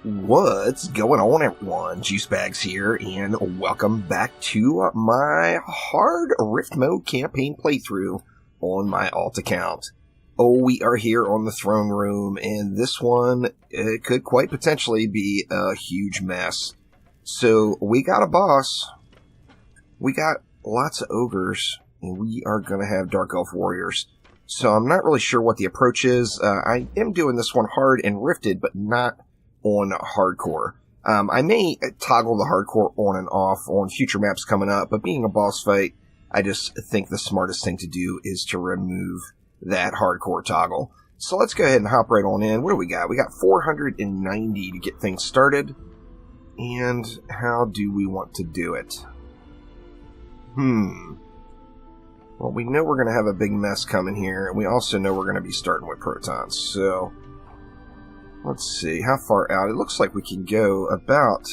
What's going on, everyone? Juicebags here, and welcome back to my hard Rift mode campaign playthrough on my alt account. Oh, we are here on the throne room, and this one it could quite potentially be a huge mess. So, we got a boss, we got lots of ogres, and we are going to have Dark Elf warriors. So, I'm not really sure what the approach is. I am doing this one hard and rifted, but not on hardcore. I may toggle the hardcore on and off on future maps coming up, but being a boss fight, I just think the smartest thing to do is to remove that hardcore toggle. So let's go ahead and hop right on in. What do we got? We got 490 to get things started. And how do we want to do it? Well, we know we're going to have a big mess coming here, and we also know we're going to be starting with protons. So let's see, how far out? It looks like we can go about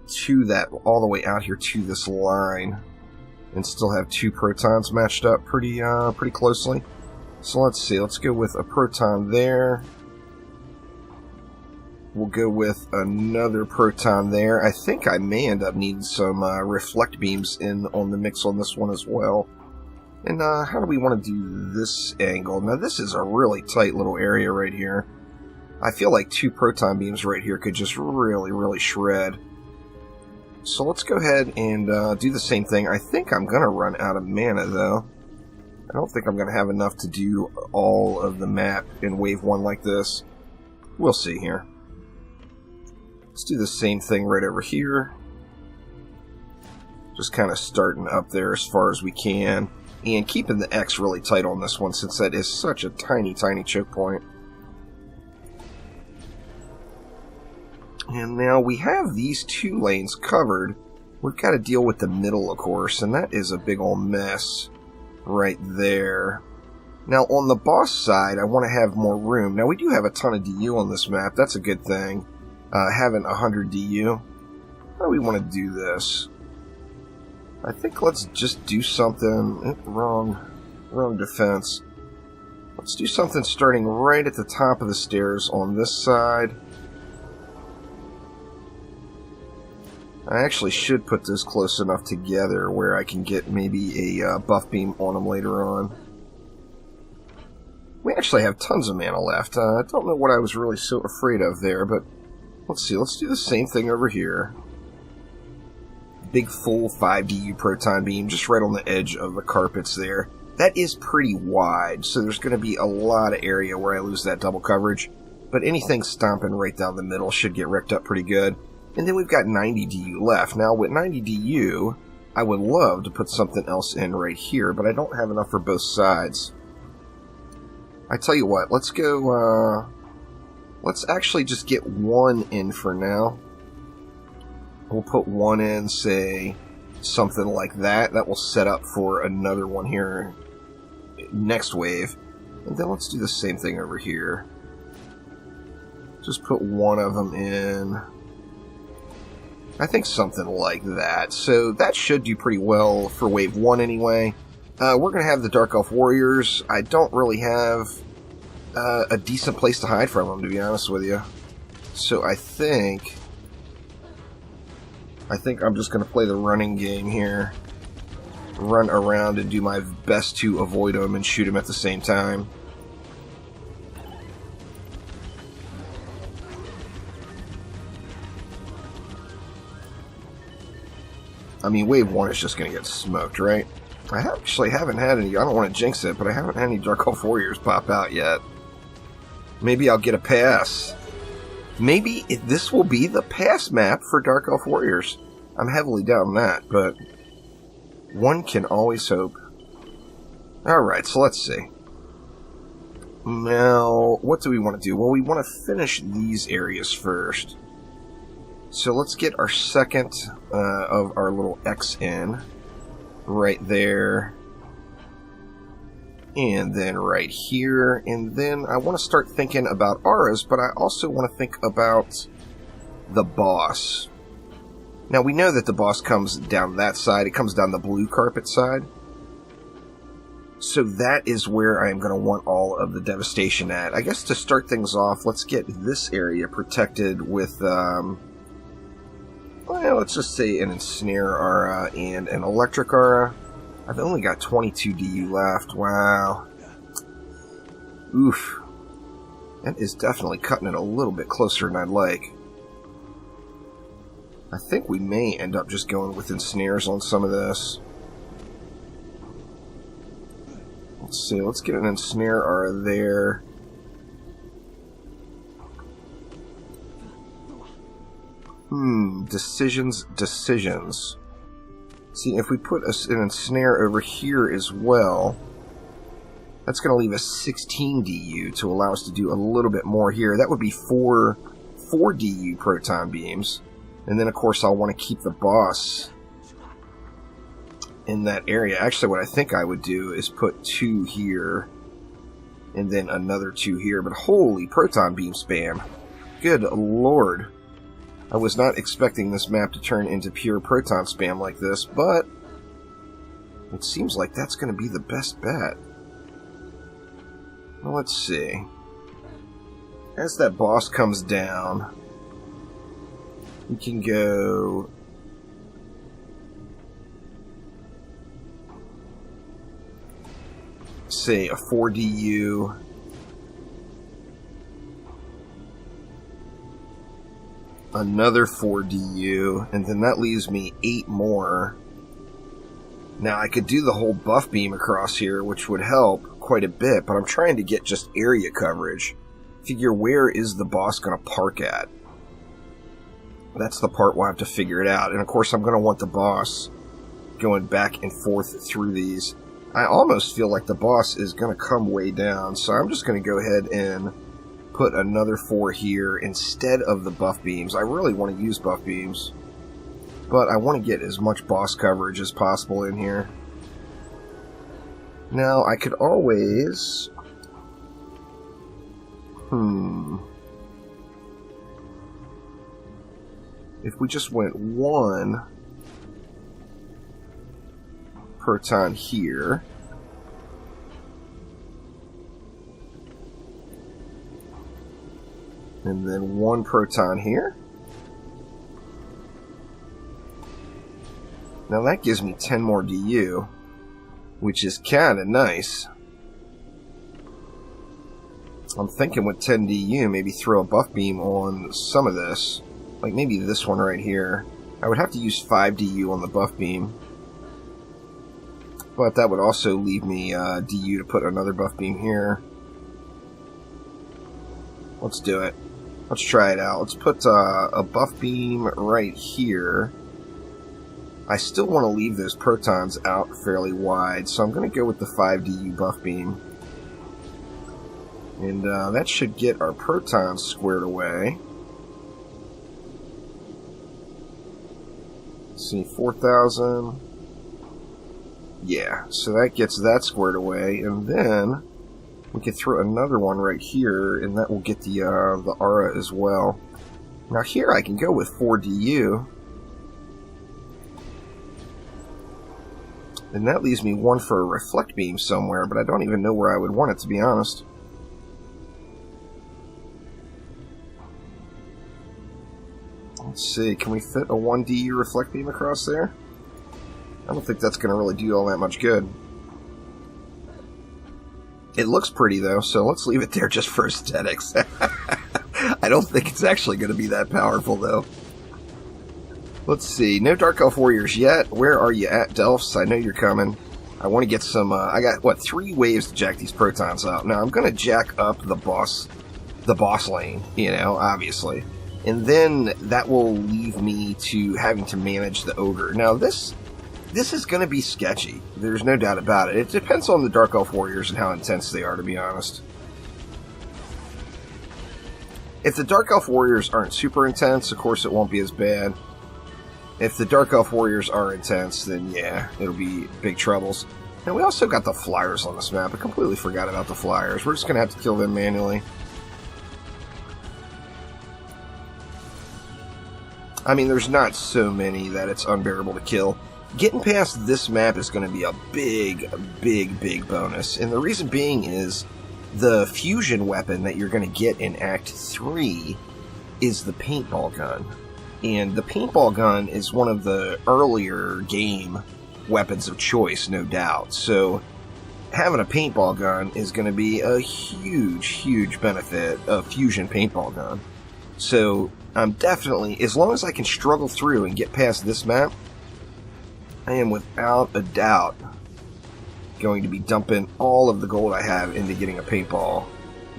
to that, all the way out here to this line, and still have two protons matched up pretty closely. So let's see, let's go with a proton there. We'll go with another proton there. I think I may end up needing some reflect beams in on the mix on this one as well. And how do we want to do this angle? Now this is a really tight little area right here. I feel like two proton beams right here could just really shred. So let's go ahead and do the same thing. I think I'm going to run out of mana though. I don't think I'm going to have enough to do all of the map in wave 1 like this. We'll see here. Let's do the same thing right over here. Just kind of starting up there as far as we can. And keeping the X really tight on this one, since that is such a tiny choke point. And now we have these two lanes covered. We've got to deal with the middle, of course, and that is a big old mess right there. Now, on the boss side, I want to have more room. Now, we do have a ton of DU on this map. That's a good thing, having 100 DU. How do we want to do this? I think let's just do something. Wrong defense. Let's do something starting right at the top of the stairs on this side. I actually should put this close enough together where I can get maybe a buff beam on them later on. We actually have tons of mana left. I don't know what I was really so afraid of there, but let's see. Let's do the same thing over here. Big full 5 DU proton beam just right on the edge of the carpets there. That is pretty wide, so there's going to be a lot of area where I lose that double coverage. But anything stomping right down the middle should get wrecked up pretty good. And then we've got 90 DU left. Now with 90 DU, I would love to put something else in right here, but I don't have enough for both sides. I tell you what, let's go, let's actually just get one in for now. We'll put one in, say, something like that. That will set up for another one here next wave. And then let's do the same thing over here. Just put one of them in. I think something like that. So that should do pretty well for wave 1 anyway. We're going to have the Dark Elf warriors. I don't really have a decent place to hide from them, to be honest with you. So I think I'm just going to play the running game here. Run around and do my best to avoid them and shoot them at the same time. I mean, wave 1 is just going to get smoked, right? I actually haven't had any, I don't want to jinx it, but I haven't had any Dark Elf warriors pop out yet. Maybe I'll get a pass. Maybe this will be the pass map for Dark Elf warriors. I'm heavily doubting that, but one can always hope. Alright, so let's see. Now, what do we want to do? Well, we want to finish these areas first. So let's get our second of our little X in. Right there. And then right here. And then I want to start thinking about auras, but I also want to think about the boss. Now we know that the boss comes down that side. It comes down the blue carpet side. So that is where I'm going to want all of the devastation at. I guess to start things off, let's get this area protected with, well, let's just say an Ensnare Aura and an Electric Aura. I've only got 22 DU left. Wow. Oof. That is definitely cutting it a little bit closer than I'd like. I think we may end up just going with Ensnares on some of this. Let's see, let's get an Ensnare Aura there. Decisions. See, if we put an Ensnare over here as well, that's going to leave us 16 DU to allow us to do a little bit more here. That would be 4 DU proton beams. And then, of course, I'll want to keep the boss in that area. Actually, what I think I would do is put 2 here and then another 2 here. But holy proton beam spam. Good lord. I was not expecting this map to turn into pure proton spam like this, but it seems like that's going to be the best bet. Well, let's see. As that boss comes down, we can go... say a 4 DU. Another 4 DU. And then that leaves me 8 more. Now I could do the whole buff beam across here, which would help quite a bit, but I'm trying to get just area coverage. Figure where is the boss going to park at? That's the part where I have to figure it out. And of course I'm going to want the boss going back and forth through these. I almost feel like the boss is going to come way down, so I'm just going to go ahead and put another 4 here instead of the buff beams. I really want to use buff beams, but I want to get as much boss coverage as possible in here. Now, I could always... If we just went 1... proton here. And then 1 proton here. Now that gives me 10 more DU, which is kind of nice. I'm thinking with 10 DU, maybe throw a buff beam on some of this. Like maybe this one right here. I would have to use 5 DU on the buff beam. But that would also leave me DU to put another buff beam here. Let's do it. Let's try it out. Let's put a buff beam right here. I still want to leave those protons out fairly wide, so I'm going to go with the 5 DU buff beam. And that should get our protons squared away. Let's see, 4,000... Yeah, so that gets that squared away, and then we can throw another one right here, and that will get the aura as well. Now here I can go with 4 DU, and that leaves me 1 for a reflect beam somewhere, but I don't even know where I would want it, to be honest. Let's see, can we fit a 1 DU reflect beam across there? I don't think that's going to really do all that much good. It looks pretty, though, so let's leave it there just for aesthetics. I don't think it's actually going to be that powerful, though. Let's see. No Dark Elf Warriors yet. Where are you at, Delphs? I know you're coming. I want to get some... I got, 3 waves to jack these protons up. Now, I'm going to jack up the boss lane, obviously. And then that will leave me to having to manage the Ogre. Now, this is going to be sketchy. There's no doubt about it. It depends on the Dark Elf Warriors and how intense they are, to be honest. If the Dark Elf Warriors aren't super intense, of course it won't be as bad. If the Dark Elf Warriors are intense, then yeah, it'll be big troubles. And we also got the Flyers on this map. I completely forgot about the Flyers. We're just going to have to kill them manually. I mean, there's not so many that it's unbearable to kill. Getting past this map is going to be a big bonus. And the reason being is the fusion weapon that you're going to get in Act 3 is the paintball gun. And the paintball gun is one of the earlier game weapons of choice, no doubt. So having a paintball gun is going to be a huge benefit of fusion paintball gun. So I'm definitely, as long as I can struggle through and get past this map, I am without a doubt going to be dumping all of the gold I have into getting a paintball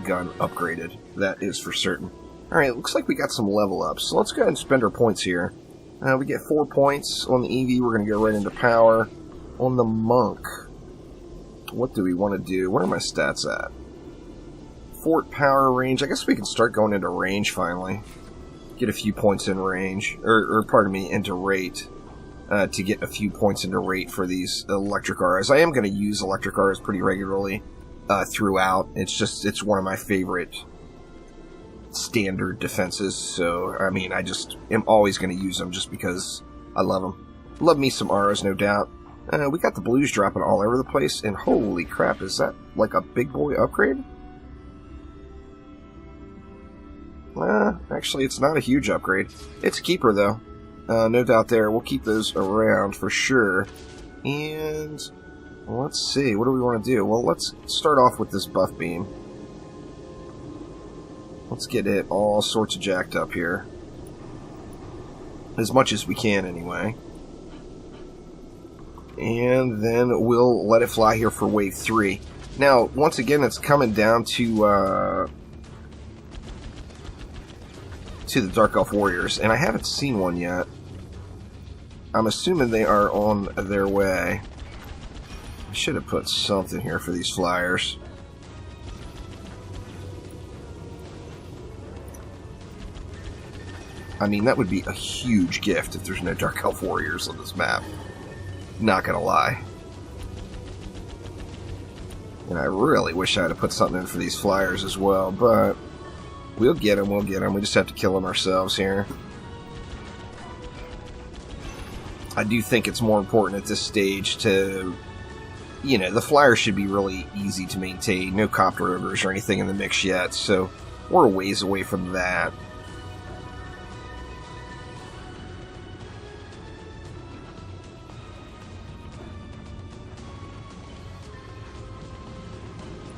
gun upgraded. That is for certain. Alright, looks like we got some level ups. So let's go ahead and spend our points here. We get 4 points on the EV. We're going to go right into power. On the monk, what do we want to do? Where are my stats at? Fort power range. I guess we can start going into range finally. Get a few points in range. Or pardon me, into rate. To get a few points into rate for these electric auras. I am going to use electric auras pretty regularly throughout. It's one of my favorite standard defenses. So, I mean, I just am always going to use them just because I love them. Love me some auras, no doubt. We got the blues dropping all over the place, and holy crap, is that like a big boy upgrade? Actually, it's not a huge upgrade. It's a keeper, though. No doubt there. We'll keep those around for sure. And let's see. What do we want to do? Well, let's start off with this buff beam. Let's get it all sorts of jacked up here. As much as we can, anyway. And then we'll let it fly here for Wave 3. Now, once again, it's coming down to the Dark Elf Warriors, and I haven't seen one yet. I'm assuming they are on their way. I should have put something here for these flyers. I mean, that would be a huge gift if there's no Dark Elf Warriors on this map. Not gonna lie. And I really wish I had put something in for these flyers as well, but we'll get them, We just have to kill them ourselves here. I do think it's more important at this stage to, you know, the flyers should be really easy to maintain. No copter ogres or anything in the mix yet, so we're a ways away from that.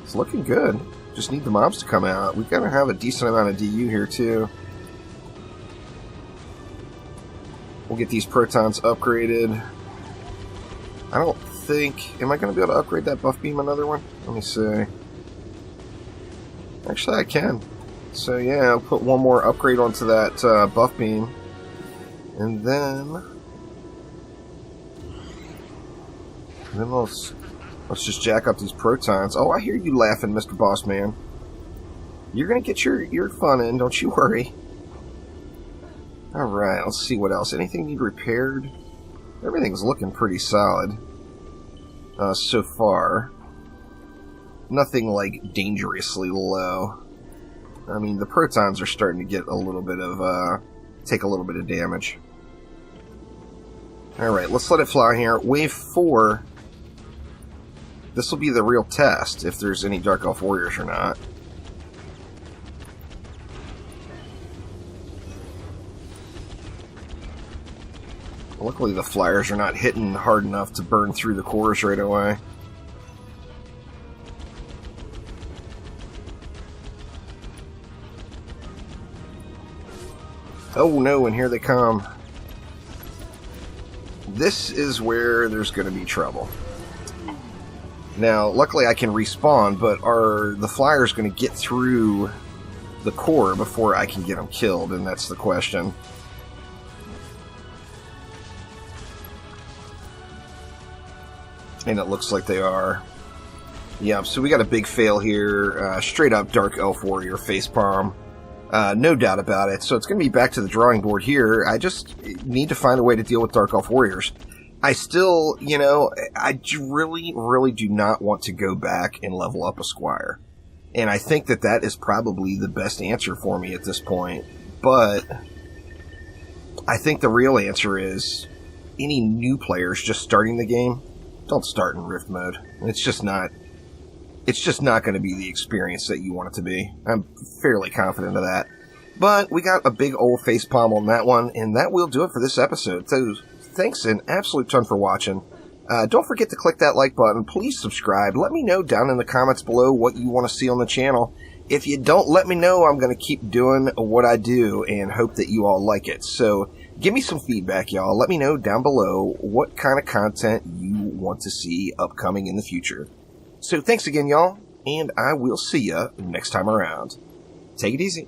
It's looking good. Just need the mobs to come out. We've got to have a decent amount of DU here, too. We'll get these protons upgraded. I don't think... Am I going to be able to upgrade that buff beam another one? Let me see. Actually, I can. So, yeah, I'll put one more upgrade onto that buff beam. And then let's just jack up these protons. Oh, I hear you laughing, Mr. Boss Man. You're going to get your fun in, don't you worry. Alright, let's see what else. Anything need repaired? Everything's looking pretty solid so far. Nothing, like, dangerously low. I mean, the protons are starting to get a little bit of, take a little bit of damage. Alright, let's let it fly here. Wave 4. This will be the real test, if there's any Dark Elf Warriors or not. Luckily the flyers are not hitting hard enough to burn through the cores right away. Oh no, and here they come. This is where there's going to be trouble. Now, luckily I can respawn, but are the flyers going to get through the core before I can get them killed? And that's the question. And it looks like they are. Yeah, so we got a big fail here. Straight up Dark Elf Warrior facepalm. No doubt about it. So it's going to be back to the drawing board here. I just need to find a way to deal with Dark Elf Warriors. I still, you know, I really do not want to go back and level up a Squire. And I think that that is probably the best answer for me at this point. But I think the real answer is any new players just starting the game, don't start in Rift mode. It's just not going to be the experience that you want it to be. I'm fairly confident of that. But we got a big old facepalm on that one, and that will do it for this episode. So thanks an absolute ton for watching. Don't forget to click that like button. Please subscribe. Let me know down in the comments below what you want to see on the channel. If you don't let me know, I'm going to keep doing what I do and hope that you all like it. So give me some feedback, y'all. Let me know down below what kind of content you want to see upcoming in the future. So thanks again, y'all, and I will see ya next time around. Take it easy.